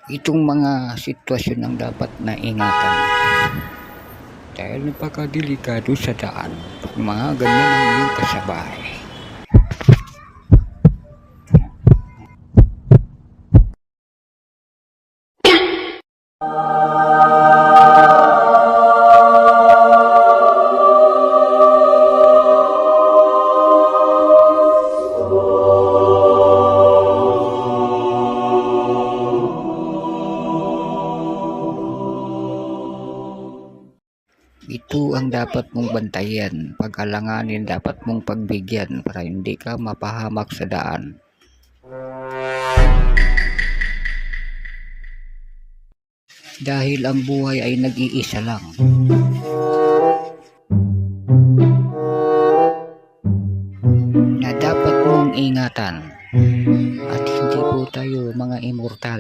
Itong mga sitwasyon ang dapat na ingatan dahil napakadelikado sa daan pag mga ganyan ang iyong kasabay. Ito ang dapat mong bantayan, pag-alanganin, dapat mong pagbigyan para hindi ka mapahamak sa daan. Dahil ang buhay ay nag-iisa lang. Na dapat mong ingatan. At hindi po tayo mga immortal.